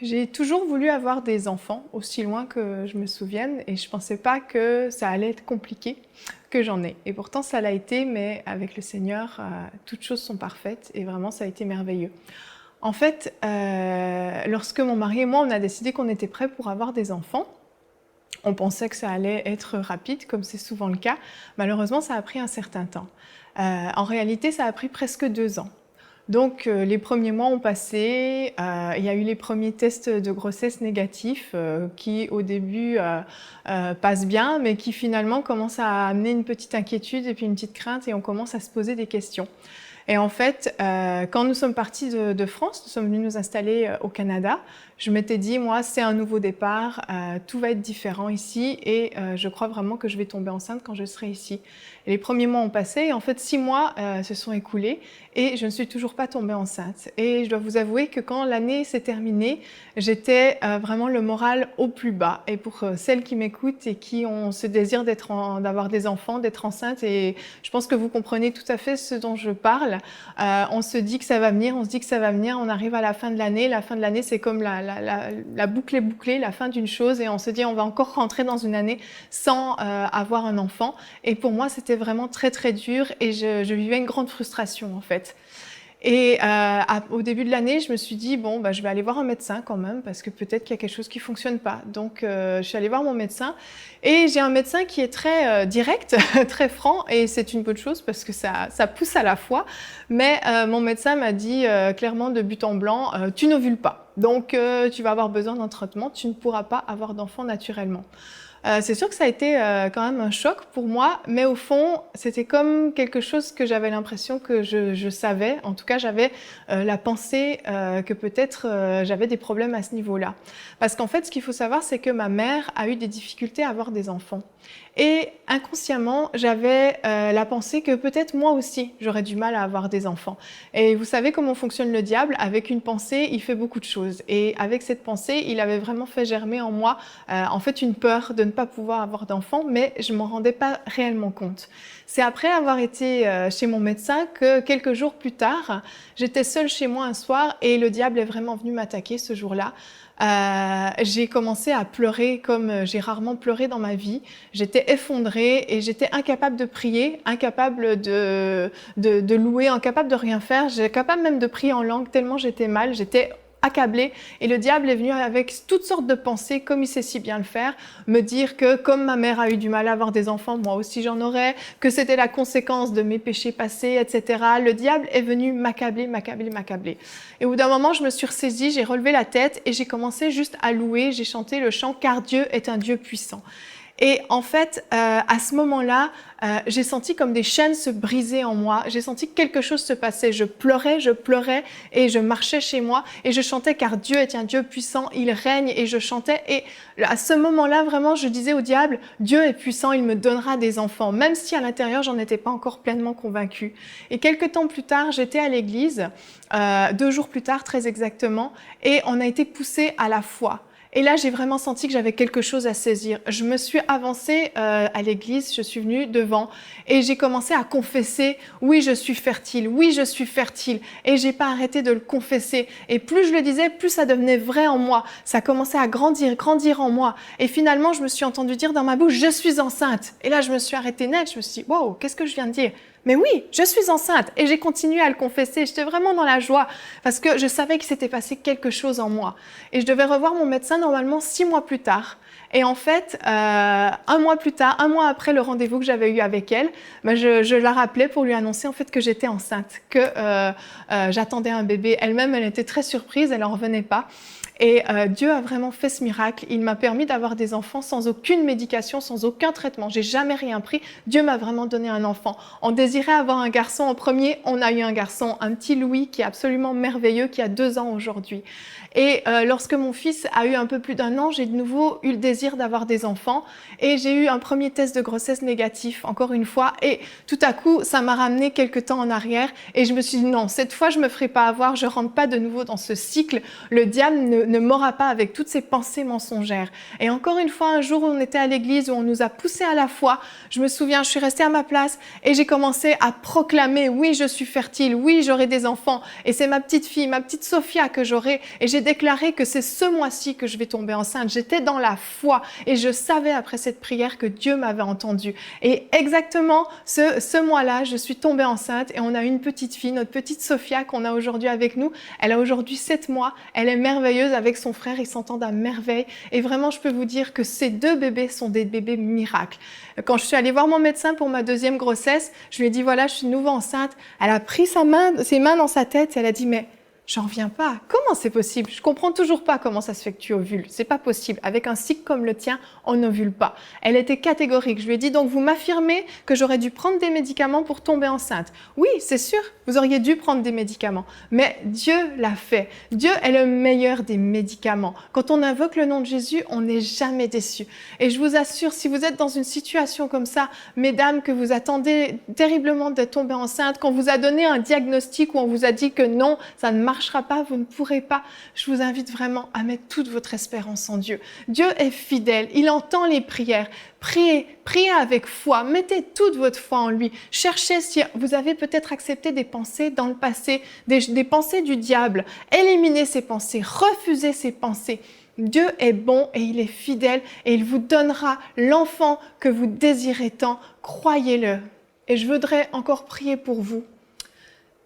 J'ai toujours voulu avoir des enfants, aussi loin que je me souvienne, et je ne pensais pas que ça allait être compliqué, que j'en ai. Et pourtant, ça l'a été, mais avec le Seigneur, toutes choses sont parfaites, et vraiment, ça a été merveilleux. En fait, lorsque mon mari et moi, on a décidé qu'on était prêts pour avoir des enfants, on pensait que ça allait être rapide, comme c'est souvent le cas. Malheureusement, ça a pris un certain temps. En réalité, ça a pris presque 2 ans. Donc les premiers mois ont passé, il y a eu les premiers tests de grossesse négatifs qui au début passent bien, mais qui finalement commencent à amener une petite inquiétude et puis une petite crainte et on commence à se poser des questions. Et en fait, quand nous sommes partis de France, nous sommes venus nous installer au Canada, je m'étais dit, moi, c'est un nouveau départ, tout va être différent ici et je crois vraiment que je vais tomber enceinte quand je serai ici. Et les premiers mois ont passé et en fait 6 mois se sont écoulés et je ne suis toujours pas tombée enceinte. Et je dois vous avouer que quand l'année s'est terminée, j'étais vraiment le moral au plus bas. Et pour celles qui m'écoutent et qui ont ce désir d'avoir des enfants, d'être enceinte, et je pense que vous comprenez tout à fait ce dont je parle, on se dit que ça va venir, on se dit que ça va venir, on arrive à la fin de l'année c'est comme la boucle est bouclée, la fin d'une chose et on se dit on va encore rentrer dans une année sans avoir un enfant. Et pour moi c'était vraiment très très dur et je vivais une grande frustration en fait. Et au début de l'année, je me suis dit, bon, bah, je vais aller voir un médecin quand même, parce que peut-être qu'il y a quelque chose qui ne fonctionne pas. Donc, je suis allée voir mon médecin, et j'ai un médecin qui est très direct, très franc, et c'est une bonne chose, parce que ça pousse à la foi. Mais mon médecin m'a dit clairement de but en blanc, tu n'ovules pas. Donc, tu vas avoir besoin d'un traitement, tu ne pourras pas avoir d'enfant naturellement. C'est sûr que ça a été quand même un choc pour moi, mais au fond, c'était comme quelque chose que j'avais l'impression que je savais. En tout cas, j'avais la pensée que peut-être j'avais des problèmes à ce niveau-là. Parce qu'en fait, ce qu'il faut savoir, c'est que ma mère a eu des difficultés à avoir des enfants. Et inconsciemment, j'avais la pensée que peut-être moi aussi, j'aurais du mal à avoir des enfants. Et vous savez comment fonctionne le diable? Avec une pensée, il fait beaucoup de choses. Et avec cette pensée, il avait vraiment fait germer en moi en fait une peur de ne pas pouvoir avoir d'enfants, mais je ne m'en rendais pas réellement compte. C'est après avoir été chez mon médecin que quelques jours plus tard, j'étais seule chez moi un soir et le diable est vraiment venu m'attaquer ce jour-là. J'ai commencé à pleurer comme j'ai rarement pleuré dans ma vie. J'étais effondrée et j'étais incapable de prier, incapable de louer, incapable de rien faire. J'étais capable même de prier en langue tellement j'étais mal. J'étais accablée et le diable est venu avec toutes sortes de pensées, comme il sait si bien le faire, me dire que comme ma mère a eu du mal à avoir des enfants, moi aussi j'en aurais, que c'était la conséquence de mes péchés passés, etc. Le diable est venu m'accabler, m'accabler, m'accabler. Et au bout d'un moment, je me suis ressaisie, j'ai relevé la tête et j'ai commencé juste à louer, j'ai chanté le chant « Car Dieu est un Dieu puissant ». Et en fait, à ce moment-là, j'ai senti comme des chaînes se briser en moi. J'ai senti que quelque chose se passait. Je pleurais et je marchais chez moi et je chantais car Dieu est un Dieu puissant, il règne et je chantais. Et à ce moment-là, vraiment, je disais au diable, Dieu est puissant, il me donnera des enfants, même si à l'intérieur, j'en étais pas encore pleinement convaincue. Et quelques temps plus tard, j'étais à l'église, 2 jours plus tard très exactement, et on a été poussés à la foi. Et là, j'ai vraiment senti que j'avais quelque chose à saisir. Je me suis avancée à l'église, je suis venue devant et j'ai commencé à confesser « Oui, je suis fertile, oui, je suis fertile ». Et j'ai pas arrêté de le confesser. Et plus je le disais, plus ça devenait vrai en moi. Ça commençait à grandir, grandir en moi. Et finalement, je me suis entendue dire dans ma bouche « Je suis enceinte ». Et là, je me suis arrêtée net, je me suis dit « Wow, qu'est-ce que je viens de dire ?» Mais oui, je suis enceinte et j'ai continué à le confesser. J'étais vraiment dans la joie parce que je savais qu'il s'était passé quelque chose en moi. Et je devais revoir mon médecin normalement 6 mois plus tard. Et en fait, 1 mois plus tard, 1 mois après le rendez-vous que j'avais eu avec elle, ben je la rappelais pour lui annoncer en fait que j'étais enceinte, que j'attendais un bébé. Elle-même, elle était très surprise, elle n'en revenait pas. Et Dieu a vraiment fait ce miracle. Il m'a permis d'avoir des enfants sans aucune médication, sans aucun traitement. J'ai jamais rien pris. Dieu m'a vraiment donné un enfant. On désirait avoir un garçon en premier, on a eu un garçon, un petit Louis qui est absolument merveilleux, qui a 2 ans aujourd'hui. Et lorsque mon fils a eu un peu plus d'1 an, j'ai de nouveau eu le désir d'avoir des enfants et j'ai eu un premier test de grossesse négatif, encore une fois. Et tout à coup, ça m'a ramené quelques temps en arrière et je me suis dit non, cette fois, je me ferai pas avoir, je rentre pas de nouveau dans ce cycle. Le diable ne m'aura pas avec toutes ces pensées mensongères. Et encore une fois, un jour où on était à l'église, où on nous a poussés à la foi, je me souviens, je suis restée à ma place et j'ai commencé à proclamer, oui, je suis fertile, oui, j'aurai des enfants et c'est ma petite fille, ma petite Sophia que j'aurai. Et j'ai déclaré que c'est ce mois-ci que je vais tomber enceinte. J'étais dans la foi et je savais après cette prière que Dieu m'avait entendu. Et exactement ce mois-là, je suis tombée enceinte et on a une petite fille, notre petite Sophia qu'on a aujourd'hui avec nous. Elle a aujourd'hui 7 mois. Elle est merveilleuse avec son frère. Ils s'entendent à merveille. Et vraiment, je peux vous dire que ces 2 bébés sont des bébés miracles. Quand je suis allée voir mon médecin pour ma 2e grossesse, je lui ai dit, voilà, je suis de nouveau enceinte. Elle a pris ses mains dans sa tête et elle a dit, mais j'en reviens pas. Comment c'est possible? Je comprends toujours pas comment ça se fait que tu ovules. C'est pas possible. Avec un cycle comme le tien, on n'ovule pas. Elle était catégorique. Je lui ai dit, donc vous m'affirmez que j'aurais dû prendre des médicaments pour tomber enceinte? Oui, c'est sûr, vous auriez dû prendre des médicaments. Mais Dieu l'a fait. Dieu est le meilleur des médicaments. Quand on invoque le nom de Jésus, on n'est jamais déçu. Et je vous assure, si vous êtes dans une situation comme ça, mesdames, que vous attendez terriblement d'être tombée enceinte, qu'on vous a donné un diagnostic où on vous a dit que non, ça ne marchera pas, vous ne pourrez pas, je vous invite vraiment à mettre toute votre espérance en Dieu. Dieu est fidèle, il entend les prières. Priez avec foi, mettez toute votre foi en lui. Cherchez si vous avez peut-être accepté des pensées dans le passé, des pensées du diable. Éliminez ces pensées, refusez ces pensées. Dieu est bon et il est fidèle et il vous donnera l'enfant que vous désirez tant. Croyez-le. Et je voudrais encore prier pour vous.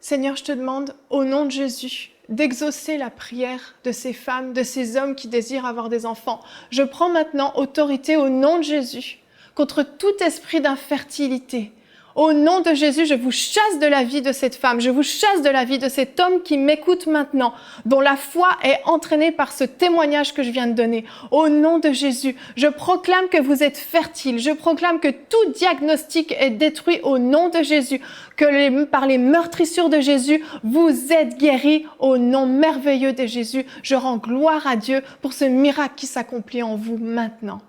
Seigneur, je te demande, au nom de Jésus, d'exaucer la prière de ces femmes, de ces hommes qui désirent avoir des enfants. Je prends maintenant autorité au nom de Jésus contre tout esprit d'infertilité. Au nom de Jésus, je vous chasse de la vie de cette femme, je vous chasse de la vie de cet homme qui m'écoute maintenant, dont la foi est entraînée par ce témoignage que je viens de donner. Au nom de Jésus, je proclame que vous êtes fertile, je proclame que tout diagnostic est détruit au nom de Jésus, que par les meurtrissures de Jésus, vous êtes guéris au nom merveilleux de Jésus. Je rends gloire à Dieu pour ce miracle qui s'accomplit en vous maintenant.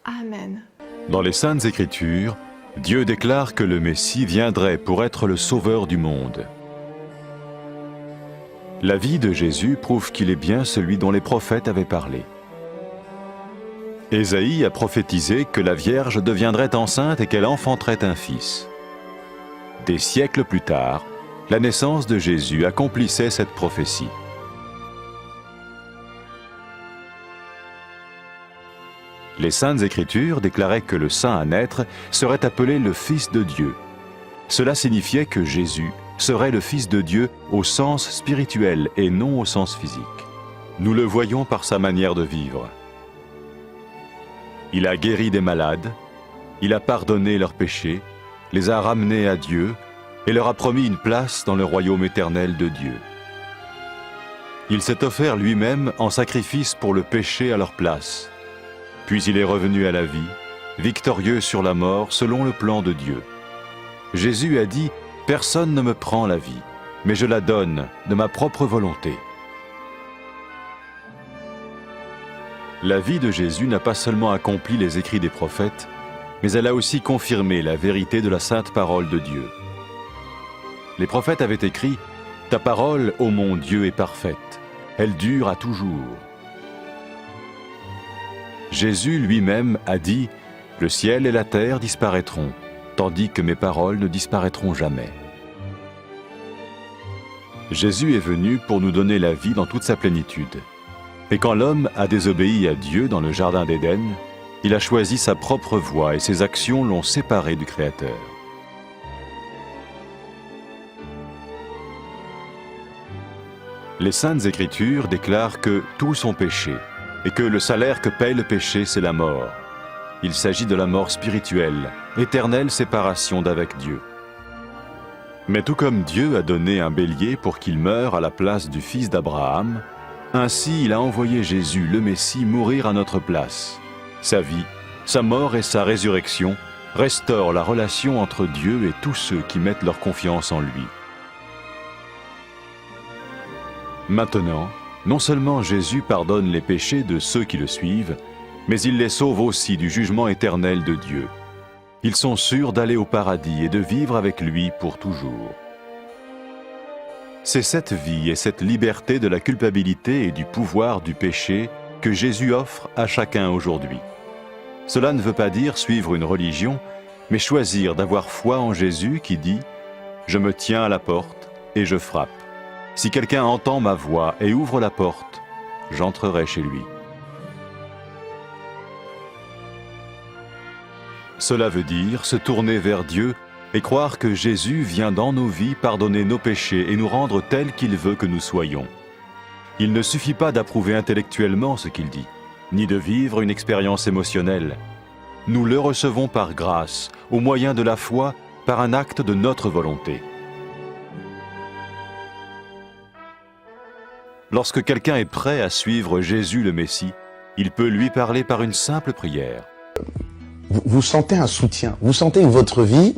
Amen. Dans les Saintes Écritures, Dieu déclare que le Messie viendrait pour être le sauveur du monde. La vie de Jésus prouve qu'il est bien celui dont les prophètes avaient parlé. Ésaïe a prophétisé que la Vierge deviendrait enceinte et qu'elle enfanterait un fils. Des siècles plus tard, la naissance de Jésus accomplissait cette prophétie. Les Saintes Écritures déclaraient que le saint à naître serait appelé le Fils de Dieu. Cela signifiait que Jésus serait le Fils de Dieu au sens spirituel et non au sens physique. Nous le voyons par sa manière de vivre. Il a guéri des malades, il a pardonné leurs péchés, les a ramenés à Dieu et leur a promis une place dans le royaume éternel de Dieu. Il s'est offert lui-même en sacrifice pour le péché à leur place. Puis il est revenu à la vie, victorieux sur la mort selon le plan de Dieu. Jésus a dit « Personne ne me prend la vie, mais je la donne de ma propre volonté. » La vie de Jésus n'a pas seulement accompli les écrits des prophètes, mais elle a aussi confirmé la vérité de la sainte parole de Dieu. Les prophètes avaient écrit « Ta parole, ô mon Dieu, est parfaite, elle dure à toujours. » Jésus lui-même a dit « Le ciel et la terre disparaîtront, tandis que mes paroles ne disparaîtront jamais. » Jésus est venu pour nous donner la vie dans toute sa plénitude. Et quand l'homme a désobéi à Dieu dans le jardin d'Éden, il a choisi sa propre voie et ses actions l'ont séparé du Créateur. Les Saintes Écritures déclarent que tous sont péchés, et que le salaire que paye le péché, c'est la mort. Il s'agit de la mort spirituelle, éternelle séparation d'avec Dieu. Mais tout comme Dieu a donné un bélier pour qu'il meure à la place du fils d'Abraham, ainsi il a envoyé Jésus, le Messie, mourir à notre place. Sa vie, sa mort et sa résurrection restaurent la relation entre Dieu et tous ceux qui mettent leur confiance en lui. Maintenant, non seulement Jésus pardonne les péchés de ceux qui le suivent, mais il les sauve aussi du jugement éternel de Dieu. Ils sont sûrs d'aller au paradis et de vivre avec lui pour toujours. C'est cette vie et cette liberté de la culpabilité et du pouvoir du péché que Jésus offre à chacun aujourd'hui. Cela ne veut pas dire suivre une religion, mais choisir d'avoir foi en Jésus qui dit « Je me tiens à la porte et je frappe. Si quelqu'un entend ma voix et ouvre la porte, j'entrerai chez lui. Cela veut dire se tourner vers Dieu et croire que Jésus vient dans nos vies pardonner nos péchés et nous rendre tels qu'il veut que nous soyons. Il ne suffit pas d'approuver intellectuellement ce qu'il dit, ni de vivre une expérience émotionnelle. Nous le recevons par grâce, au moyen de la foi, par un acte de notre volonté. Lorsque quelqu'un est prêt à suivre Jésus le Messie, il peut lui parler par une simple prière. Vous sentez un soutien, vous sentez que votre vie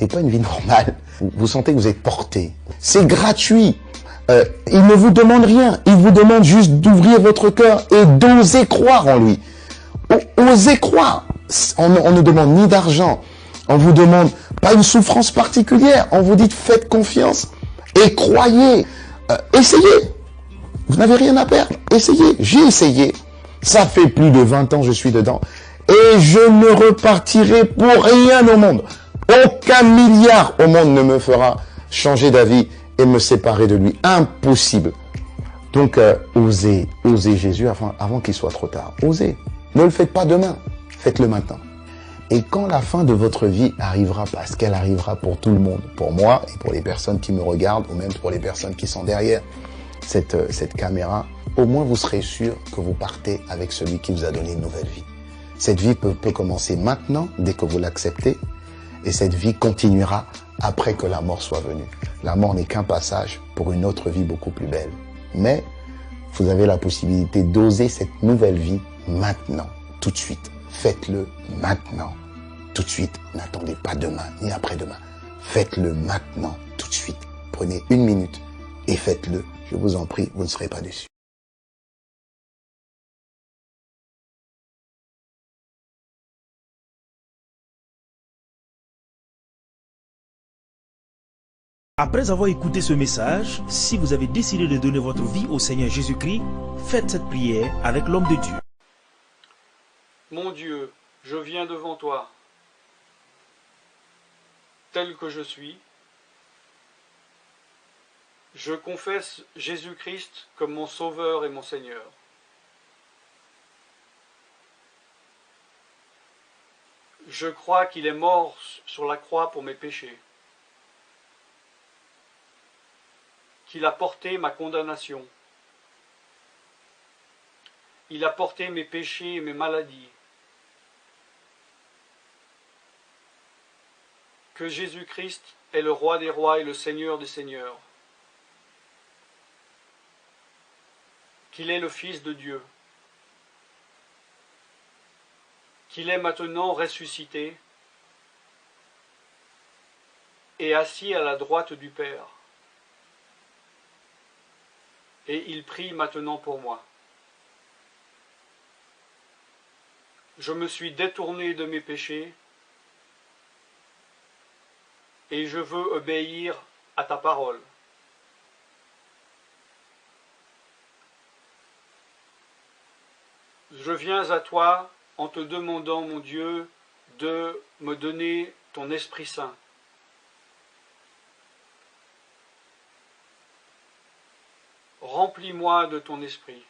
n'est pas une vie normale. Vous sentez que vous êtes porté. C'est gratuit. Il ne vous demande rien. Il vous demande juste d'ouvrir votre cœur et d'oser croire en lui. Osez croire. On ne demande ni d'argent. On vous demande pas une souffrance particulière. On vous dit faites confiance et croyez. Essayez. Vous n'avez rien à perdre. Essayez. J'ai essayé. Ça fait plus de 20 ans que je suis dedans. Et je ne repartirai pour rien au monde. Aucun milliard au monde ne me fera changer d'avis et me séparer de lui. Impossible. Donc, osez Jésus avant qu'il soit trop tard. Osez. Ne le faites pas demain. Faites-le maintenant. Et quand la fin de votre vie arrivera, parce qu'elle arrivera pour tout le monde, pour moi et pour les personnes qui me regardent, ou même pour les personnes qui sont derrière cette caméra, au moins vous serez sûr que vous partez avec celui qui vous a donné une nouvelle vie. Cette vie peut commencer maintenant, dès que vous l'acceptez, et cette vie continuera après que la mort soit venue. La mort n'est qu'un passage pour une autre vie beaucoup plus belle. Mais vous avez la possibilité d'oser cette nouvelle vie maintenant, tout de suite. Faites-le maintenant, tout de suite. N'attendez pas demain, ni après-demain. Faites-le maintenant, tout de suite. Prenez 1 minute et faites-le. Je vous en prie, vous ne serez pas déçus. Après avoir écouté ce message, si vous avez décidé de donner votre vie au Seigneur Jésus-Christ, faites cette prière avec l'homme de Dieu. Mon Dieu, je viens devant toi, tel que je suis. Je confesse Jésus-Christ comme mon Sauveur et mon Seigneur. Je crois qu'il est mort sur la croix pour mes péchés, qu'il a porté ma condamnation. Il a porté mes péchés et mes maladies. Que Jésus-Christ est le Roi des rois et le Seigneur des seigneurs. Qu'il est le Fils de Dieu. Qu'il est maintenant ressuscité et assis à la droite du Père. Et il prie maintenant pour moi. Je me suis détourné de mes péchés et je veux obéir à ta parole. Je viens à toi en te demandant, mon Dieu, de me donner ton Esprit Saint. Remplis-moi de ton esprit,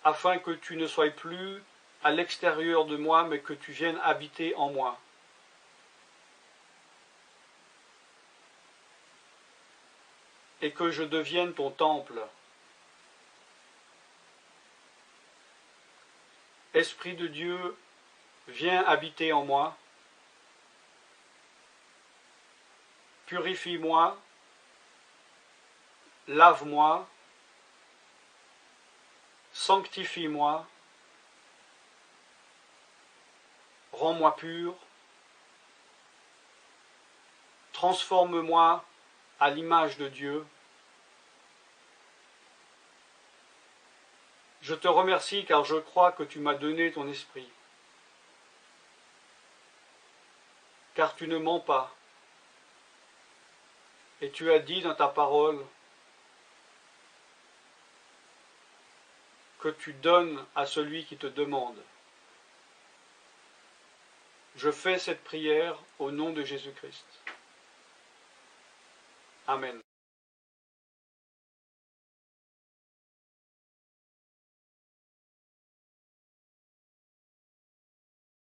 afin que tu ne sois plus à l'extérieur de moi, mais que tu viennes habiter en moi. Et que je devienne ton temple. Esprit de Dieu, viens habiter en moi. Purifie-moi, lave-moi, sanctifie-moi, rends-moi pur, transforme-moi à l'image de Dieu. Je te remercie car je crois que tu m'as donné ton esprit, car tu ne mens pas. Et tu as dit dans ta parole que tu donnes à celui qui te demande. Je fais cette prière au nom de Jésus-Christ. Amen.